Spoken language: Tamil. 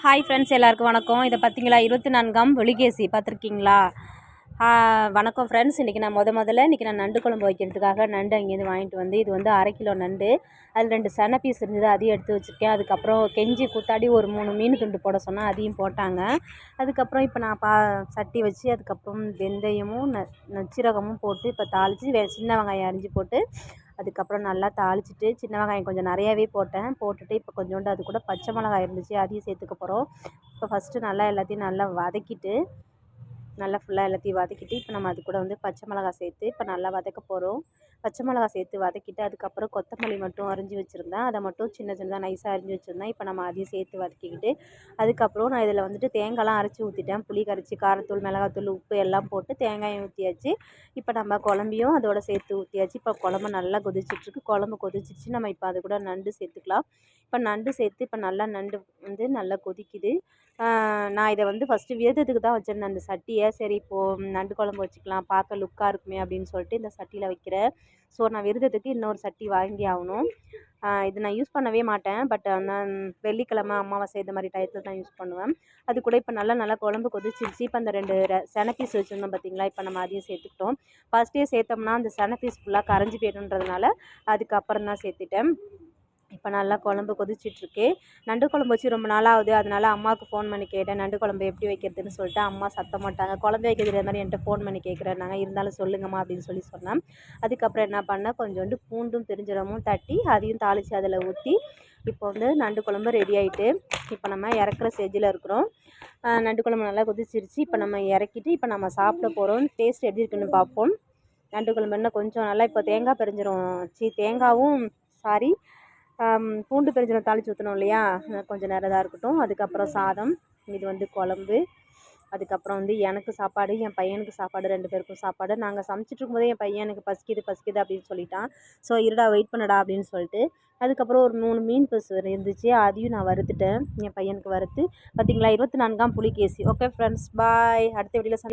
ஹாய் ஃப்ரெண்ட்ஸ், எல்லாருக்கும் வணக்கம். இதை பார்த்தீங்களா, 24ஆம் புலிகேசி பார்த்துருக்கீங்களா? வணக்கம் ஃப்ரெண்ட்ஸ். இன்றைக்கி நான் இன்றைக்கி நான் நண்டு குழம்பு வைக்கிறதுக்காக நண்டு அங்கேருந்து வாங்கிட்டு வந்து, இது வந்து 1/2 கிலோ நண்டு. அதில் 2 சன பீஸ் இருந்தது, அதையும் எடுத்து வச்சுருக்கேன். அதுக்கப்புறம் கெஞ்சி கூத்தாடி ஒரு 3 மீன் துண்டு போட சொன்னால் அதையும் போட்டாங்க. அதுக்கப்புறம் இப்போ நான் சட்டி வச்சு அதுக்கப்புறம் வெந்தயமும் நச்சீரகமும் போட்டு இப்போ தாளித்து சின்ன வெங்காயம் அரிஞ்சு போட்டு அதுக்கப்புறம் நல்லா தாளிச்சிட்டு சின்ன வெங்காயம் கொஞ்சம் நிறையாவே போட்டுட்டு இப்போ கொஞ்சோண்டு அது கூட பச்சை மிளகாய் இருந்துச்சு, அதையும் சேர்த்துக்க போகிறோம். இப்போ ஃபஸ்ட்டு நல்லா எல்லாத்தையும் நல்லா வதக்கிட்டு நல்லா ஃபுல்லாக எல்லாத்தையும் வதக்கிட்டு இப்போ நம்ம அது கூட வந்து பச்சை மிளகாய் சேர்த்து இப்போ நல்லா வதக்க போகிறோம். பச்சை மிளகாய் சேர்த்து வதக்கிட்டு அதுக்கப்புறம் கொத்தமல்லி மட்டும் அரிஞ்சு வச்சுருந்தேன், அதை மட்டும் சின்ன சின்னதாக நைஸாக அரிஞ்சு வச்சுருந்தேன். இப்போ நம்ம அதையும் சேர்த்து வதக்கிக்கிட்டு அதுக்கப்புறம் நான் இதில் வந்துட்டு தேங்காய்லாம் அரைச்சி ஊற்றிட்டேன். புளி கரைச்சி காரத்தூள் மிளகாத்தூள் உப்பு எல்லாம் போட்டு தேங்காயும் ஊற்றியாச்சு. இப்போ நம்ம குழம்பையும் அதோட சேர்த்து ஊற்றியாச்சு. இப்போ குழம்பு நல்லா கொதிச்சிட்ருக்கு. குழம்பு கொதிச்சிச்சு, நம்ம இப்போ அது கூட நண்டு சேர்த்துக்கலாம். இப்போ நண்டு சேர்த்து இப்போ நல்லா நண்டு வந்து நல்லா கொதிக்குது. நான் இதை வந்து ஃபஸ்ட்டு விரதத்துக்கு தான் வச்சுருந்தேன் அந்த சட்டியை. சரி இப்போது நண்டு குழம்பு வச்சுக்கலாம், பார்க்க லுக்காக இருக்குமே அப்படின்னு சொல்லிட்டு இந்த சட்டியில் வைக்கிறேன். ஸோ நான் விரதத்துக்கு இன்னொரு சட்டி வாங்கி ஆகணும். இது நான் யூஸ் பண்ணவே மாட்டேன், பட் நான் வெள்ளிக்கிழமை அமாவாசை இந்த மாதிரி டயத்தில் தான் யூஸ் பண்ணுவேன். அது கூட இப்போ நல்லா குழம்பு கொதிச்சிருச்சு. இப்போ அந்த 2 சன பீஸ் வச்சுருந்தோம் பார்த்தீங்களா, இப்போ நம்ம அதையும் சேர்த்துக்கிட்டோம். ஃபஸ்ட்டே சேர்த்தோம்னா அந்த சன பீஸ் ஃபுல்லாக கரைஞ்சி போய்டுன்றதுனால அதுக்கப்புறம் தான் சேர்த்துட்டேன். இப்போ நல்லா குழம்பு கொதிச்சிட்ருக்கு. நண்டு குழம்பு வச்சு ரொம்ப நாளாகுது, அதனால் அம்மாவுக்கு ஃபோன் பண்ணி கேட்டேன் நண்டு குழம்பு எப்படி வைக்கிறதுன்னு சொல்லிட்டு. அம்மா சத்தம் மாட்டாங்க, குழம்பு வைக்கிறது மாதிரி என்கிட்ட ஃபோன் பண்ணி கேட்குறேன்னாங்க. இருந்தாலும் சொல்லுங்கம்மா அப்படின்னு சொன்னேன். அதுக்கப்புறம் என்ன பண்ணேன், கொஞ்சோண்டு பூண்டும் பெருஞ்சீரகமும் தட்டி அதையும் தாளித்து அதில் ஊற்றி இப்போ வந்து நண்டு குழம்பு ரெடி ஆகிட்டு இப்போ நம்ம இறக்குற ஸ்டேஜில் இருக்கிறோம். நண்டு குழம்பு நல்லா கொதிச்சிருச்சு. இப்போ நம்ம இறக்கிட்டு இப்போ நம்ம சாப்பிட போகிறோம். டேஸ்ட் எப்படி இருக்குன்னு பார்ப்போம். நண்டு குழம்பு இன்னும் கொஞ்சம் நல்லா இப்போ தேங்காவும் பூண்டு பெருஞ்சீரகம் தாளித்து ஊற்றணும் இல்லையா, கொஞ்சம் நேரம் இதாக இருக்கட்டும். அதுக்கப்புறம் சாதம், இது வந்து குழம்பு, அதுக்கப்புறம் வந்து எனக்கு சாப்பாடு, என் பையனுக்கு சாப்பாடு, 2 பேருக்கும் சாப்பாடு. நாங்கள் சமைச்சிட்டு இருக்கும்போதே என் பையன் எனக்கு பசிக்குது அப்படின்னு சொல்லிட்டான். ஸோ இருடா வெயிட் பண்ணடா அப்படின்னு சொல்லிட்டு அதுக்கப்புறம் ஒரு 3 மீன் பீஸ் இருந்துச்சு, அதையும் நான் வறுத்துட்டேன். என் பையனுக்கு வறுத்து பார்த்தீங்களா, 24ஆம் புலிகேசி. ஓகே ஃப்ரெண்ட்ஸ், பாய். அடுத்த வீடியோவில்